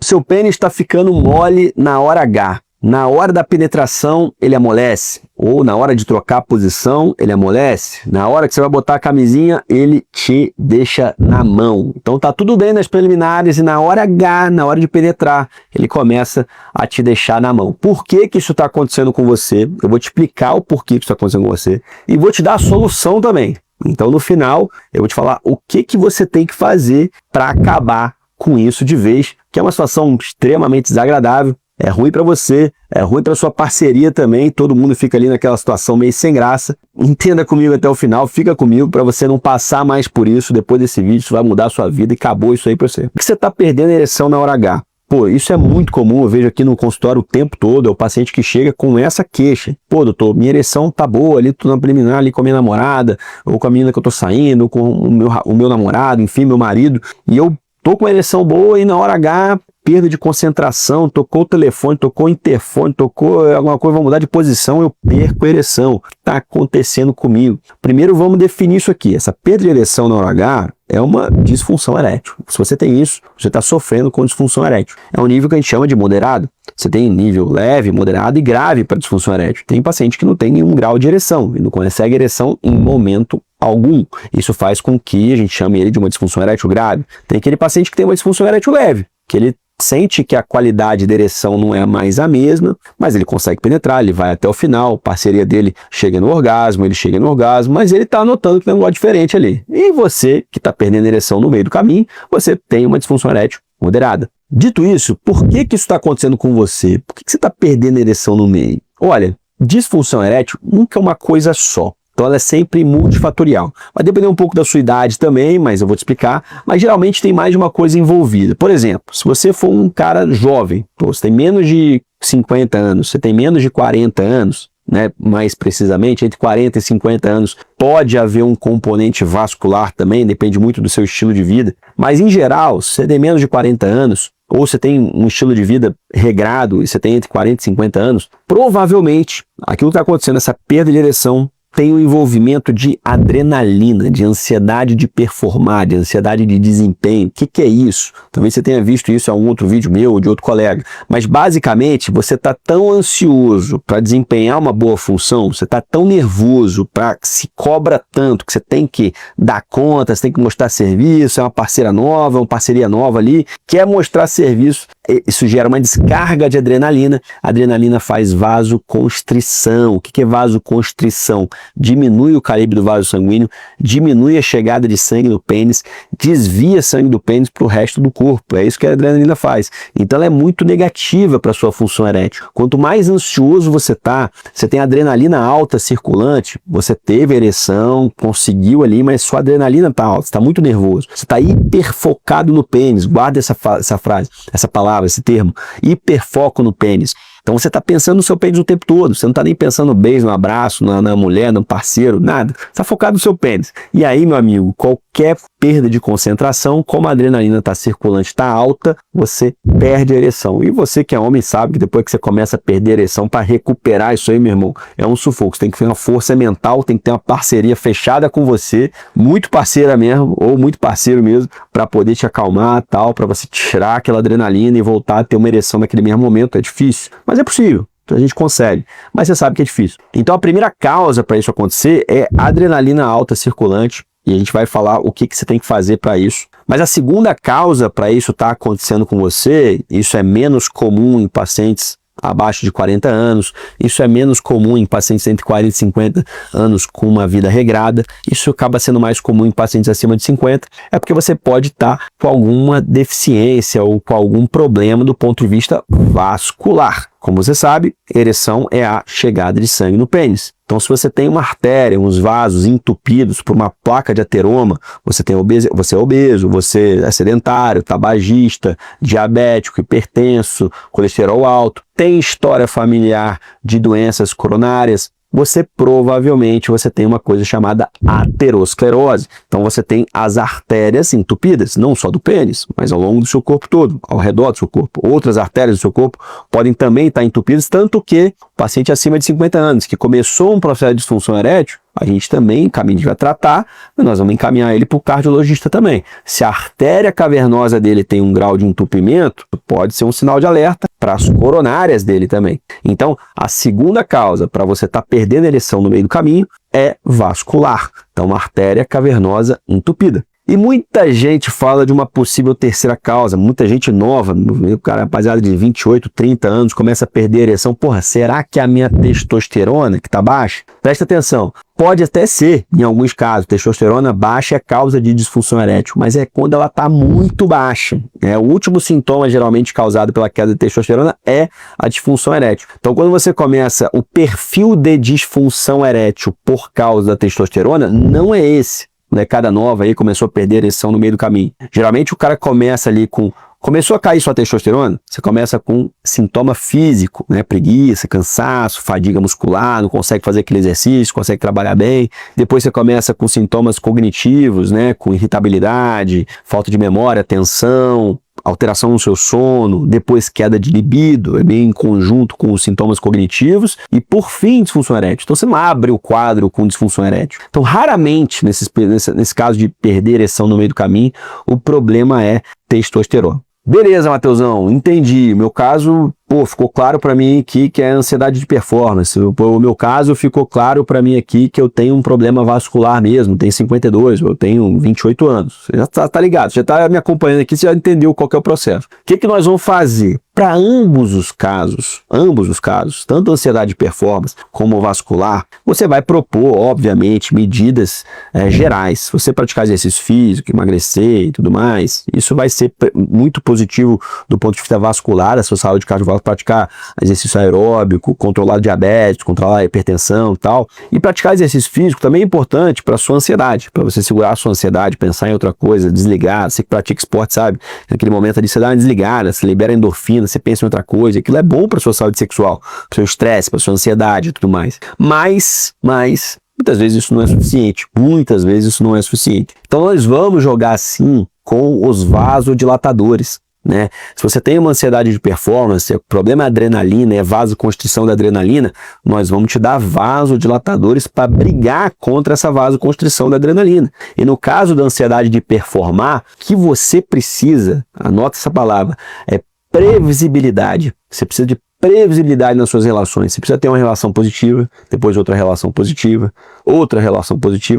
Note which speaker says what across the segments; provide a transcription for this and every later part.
Speaker 1: seu pênis está ficando mole na hora H. Na hora da penetração, ele amolece. Ou na hora de trocar a posição, ele amolece. Na hora que você vai botar a camisinha, ele te deixa na mão. Então tá tudo bem nas preliminares e na hora H, na hora de penetrar, ele começa a te deixar na mão. Por que que isso está acontecendo com você? Eu vou te explicar o porquê que isso está acontecendo com você. E vou te dar a solução também. Então no final, eu vou te falar o que que você tem que fazer para acabar com isso de vez, que é uma situação extremamente desagradável. É ruim para você, é ruim para sua parceria também, todo mundo fica ali naquela situação meio sem graça. Entenda comigo até o final, fica comigo para você não passar mais por isso. Depois desse vídeo, isso vai mudar a sua vida e acabou isso aí para você. Por que você está perdendo a ereção na hora H? Pô, isso é muito comum, eu vejo aqui no consultório o tempo todo, é o paciente que chega com essa queixa. Pô, doutor, minha ereção tá boa ali, tô na preliminar ali com a minha namorada, ou com a menina que eu tô saindo, ou com o meu namorado, enfim, meu marido, e eu tô com uma ereção boa e na hora H, perda de concentração, tocou o telefone, tocou o interfone, tocou alguma coisa, vai mudar de posição, eu perco a ereção. O que está acontecendo comigo? Primeiro vamos definir isso aqui. Essa perda de ereção na hora H é uma disfunção erétil. Se você tem isso, você está sofrendo com disfunção erétil. É um nível que a gente chama de moderado. Você tem nível leve, moderado e grave para disfunção erétil. Tem paciente que não tem nenhum grau de ereção e não consegue ereção em momento algum. Isso faz com que a gente chame ele de uma disfunção erétil grave. Tem aquele paciente que tem uma disfunção erétil leve, que ele sente que a qualidade da ereção não é mais a mesma, mas ele consegue penetrar, ele vai até o final, a parceria dele chega no orgasmo, ele chega no orgasmo, mas ele está notando que tem um negócio diferente ali. E você, que está perdendo a ereção no meio do caminho, você tem uma disfunção erétil moderada. Dito isso, por que que isso está acontecendo com você? Por que que você está perdendo a ereção no meio? Olha, disfunção erétil nunca é uma coisa só. Então ela é sempre multifatorial. Vai depender um pouco da sua idade também, mas eu vou te explicar. Mas geralmente tem mais de uma coisa envolvida. Por exemplo, se você for um cara jovem, você tem menos de 50 anos, você tem menos de 40 anos, né, mais precisamente, entre 40 e 50 anos, pode haver um componente vascular também, depende muito do seu estilo de vida. Mas em geral, se você tem menos de 40 anos, ou você tem um estilo de vida regrado e você tem entre 40 e 50 anos, provavelmente aquilo que está acontecendo, essa perda de ereção, tem o envolvimento de adrenalina, de ansiedade de performar, de ansiedade de desempenho. O que que é isso? Talvez você tenha visto isso em algum outro vídeo meu ou de outro colega. Mas basicamente você está tão ansioso para desempenhar uma boa função, você está tão nervoso, se cobra tanto que você tem que dar conta, você tem que mostrar serviço, é uma parceira nova, uma parceria nova ali, quer mostrar serviço. Isso gera uma descarga de adrenalina. A adrenalina faz vasoconstrição. O que é vasoconstrição? Diminui o calibre do vaso sanguíneo, diminui a chegada de sangue no pênis, desvia sangue do pênis para o resto do corpo. É isso que a adrenalina faz. Então ela é muito negativa para a sua função erétil. Quanto mais ansioso você está, você tem adrenalina alta circulante, você teve ereção, conseguiu ali, mas sua adrenalina está alta, você está muito nervoso. Você está hiperfocado no pênis. Guarda essa frase, essa palavra, esse termo, hiperfoco no pênis. Então você está pensando no seu pênis o tempo todo, você não está nem pensando no beijo, no abraço, na mulher, no parceiro, nada. Você está focado no seu pênis. E aí, meu amigo, qualquer perda de concentração, como a adrenalina está circulante, está alta, você perde a ereção. E você que é homem sabe que depois que você começa a perder a ereção, para recuperar isso aí, meu irmão, é um sufoco. Você tem que ter uma força mental, tem que ter uma parceria fechada com você, muito parceira mesmo, ou muito parceiro mesmo, para poder te acalmar, tal, para você tirar aquela adrenalina e voltar a ter uma ereção naquele mesmo momento. É difícil, mas é possível. A gente consegue, mas você sabe que é difícil. Então a primeira causa para isso acontecer é adrenalina alta circulante, e a gente vai falar o que você tem que fazer para isso. Mas a segunda causa para isso estar acontecendo com você, isso é menos comum em pacientes abaixo de 40 anos, isso é menos comum em pacientes entre 40 e 50 anos com uma vida regrada, isso acaba sendo mais comum em pacientes acima de 50, é porque você pode estar com alguma deficiência ou com algum problema do ponto de vista vascular. Como você sabe, ereção é a chegada de sangue no pênis. Então, se você tem uma artéria, uns vasos entupidos por uma placa de ateroma, você é obeso, você é sedentário, tabagista, diabético, hipertenso, colesterol alto, tem história familiar de doenças coronárias, você provavelmente tem uma coisa chamada aterosclerose. Então você tem as artérias entupidas, não só do pênis, mas ao longo do seu corpo todo, ao redor do seu corpo. Outras artérias do seu corpo podem também estar entupidas, tanto que o paciente acima de 50 anos, que começou um processo de disfunção erétil, a gente também encaminha, vai tratar, mas nós vamos encaminhar ele para o cardiologista também. Se a artéria cavernosa dele tem um grau de entupimento, pode ser um sinal de alerta para as coronárias dele também. Então, a segunda causa para você estar perdendo a ereção no meio do caminho é vascular. Então, uma artéria cavernosa entupida. E muita gente fala de uma possível terceira causa, muita gente nova, o cara, rapaziada de 28, 30 anos, começa a perder a ereção. Porra, será que é a minha testosterona que tá baixa? Presta atenção, pode até ser, em alguns casos, testosterona baixa é causa de disfunção erétil, mas é quando ela tá muito baixa. O último sintoma geralmente causado pela queda de testosterona é a disfunção erétil. Então, quando você começa o perfil de disfunção erétil por causa da testosterona, não é esse. Molecada nova aí começou a perder a ereção no meio do caminho. Geralmente o cara começa ali com... Começou a cair sua testosterona, você começa com sintoma físico, né? Preguiça, cansaço, fadiga muscular, não consegue fazer aquele exercício, consegue trabalhar bem. Depois você começa com sintomas cognitivos, né? Com irritabilidade, falta de memória, tensão, alteração no seu sono, depois queda de libido, é bem em conjunto com os sintomas cognitivos, e por fim disfunção erétil. Então você não abre o quadro com disfunção erétil. Então raramente, nesse caso de perder ereção no meio do caminho, o problema é testosterona. Beleza, Mateusão, entendi. Meu caso, ficou claro para mim aqui que é ansiedade de performance. O meu caso ficou claro para mim aqui que eu tenho um problema vascular mesmo, tenho 52, eu tenho 28 anos. Você já tá ligado, você tá me acompanhando aqui, você já entendeu qual que é o processo. O que nós vamos fazer? Para ambos os casos, tanto ansiedade de performance como vascular, você vai propor, obviamente, medidas gerais. Se você praticar exercício físico, emagrecer e tudo mais, isso vai ser muito positivo do ponto de vista vascular, da sua saúde cardiovascular, praticar exercício aeróbico, controlar diabetes, controlar a hipertensão e tal. E praticar exercício físico também é importante para a sua ansiedade, para você segurar a sua ansiedade, pensar em outra coisa, desligar. Você que pratica esporte sabe, naquele momento ali você dá uma desligada, você libera endorfina, você pensa em outra coisa, aquilo é bom para sua saúde sexual, para o seu estresse, para sua ansiedade e tudo mais. Mas muitas vezes isso não é suficiente. Muitas vezes isso não é suficiente. Então nós vamos jogar assim com os vasodilatadores, né? Se você tem uma ansiedade de performance, o problema é adrenalina, é vasoconstrição da adrenalina, nós vamos te dar vasodilatadores para brigar contra essa vasoconstrição da adrenalina. E no caso da ansiedade de performar, o que você precisa, anota essa palavra, é previsibilidade. Você precisa de previsibilidade nas suas relações. Você precisa ter uma relação positiva, depois outra relação positiva,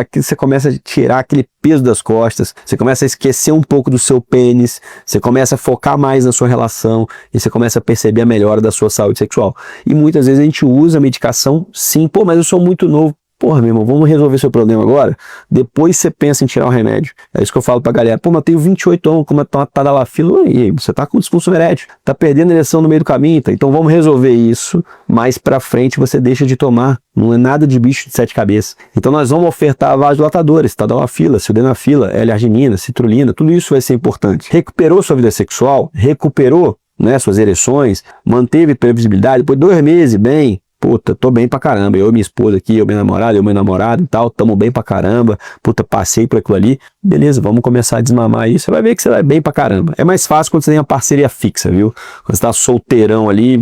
Speaker 1: aqui você começa a tirar aquele peso das costas, você começa a esquecer um pouco do seu pênis, você começa a focar mais na sua relação e você começa a perceber a melhora da sua saúde sexual. E muitas vezes a gente usa a medicação, sim, mas eu sou muito novo. Porra, meu irmão, vamos resolver seu problema agora? Depois você pensa em tirar o remédio. É isso que eu falo pra galera. Mas eu tenho 28 anos, como tá da lá fila, e aí, você tá com disfunção erétil, tá perdendo a ereção no meio do caminho, tá? Então vamos resolver isso, mais pra frente você deixa de tomar. Não é nada de bicho de 7 cabeças. Então nós vamos ofertar vasodilatadores, tadalafila, sildenafila, L-arginina, citrulina, tudo isso vai ser importante. Recuperou sua vida sexual? Recuperou, né, suas ereções? Manteve previsibilidade? Depois de 2 meses, bem... Puta, tô bem pra caramba, eu e minha esposa aqui, eu e minha namorada, eu e meu namorado e tal, tamo bem pra caramba, puta, passei por aquilo ali, beleza, vamos começar a desmamar isso, você vai ver que você vai bem pra caramba. É mais fácil quando você tem uma parceria fixa, viu? Quando você tá solteirão ali,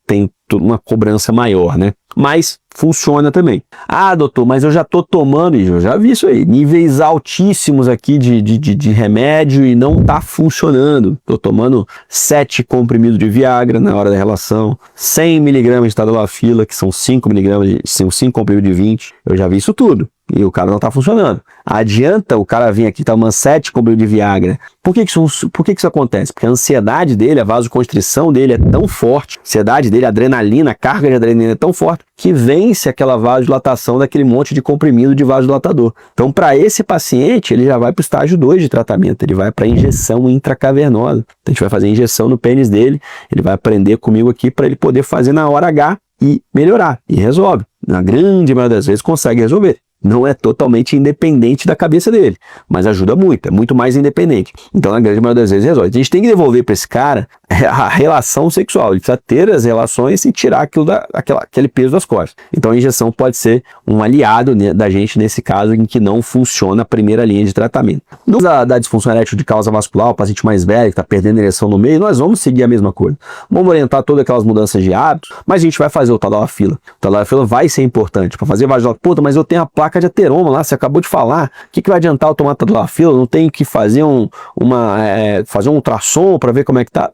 Speaker 1: tem uma cobrança maior, né? Mas funciona também. Ah, doutor, mas eu já tô tomando, e eu já vi isso aí, níveis altíssimos aqui de remédio e não tá funcionando. Tô tomando 7 comprimidos de Viagra na hora da relação, 100 mg de tadalafila, que são 5 mg, são 5 comprimidos de 20. Eu já vi isso tudo. E o cara não tá funcionando. Adianta o cara vir aqui tomando 7 comprimidos de Viagra. Por que isso acontece? Porque a ansiedade dele, a vasoconstrição dele é tão forte, a ansiedade dele, a adrenalina, a carga de adrenalina é tão forte, que vence aquela vasodilatação daquele monte de comprimido de vasodilatador. Então, para esse paciente, ele já vai para o estágio 2 de tratamento, ele vai para injeção intracavernosa. Então, a gente vai fazer injeção no pênis dele, ele vai aprender comigo aqui para ele poder fazer na hora H e melhorar. E resolve. Na grande maioria das vezes consegue resolver. não é totalmente independente da cabeça dele, mas ajuda muito, é muito mais independente. Então, na grande maioria das vezes, resolve. A gente tem que devolver para esse cara a relação sexual, ele precisa ter as relações e tirar aquele peso das costas. Então, a injeção pode ser um aliado da gente nesse caso em que não funciona a primeira linha de tratamento. No caso da disfunção erétil de causa vascular, o paciente mais velho que está perdendo ereção no meio, nós vamos seguir a mesma coisa. Vamos orientar todas aquelas mudanças de hábitos, mas a gente vai fazer o tadalafila. O tadalafila vai ser importante para fazer vaginal. Puta, mas eu tenho a placa de ateroma lá, você acabou de falar. O que vai adiantar eu tomar tadalafila? Não tenho que fazer fazer um ultrassom para ver como é que tá?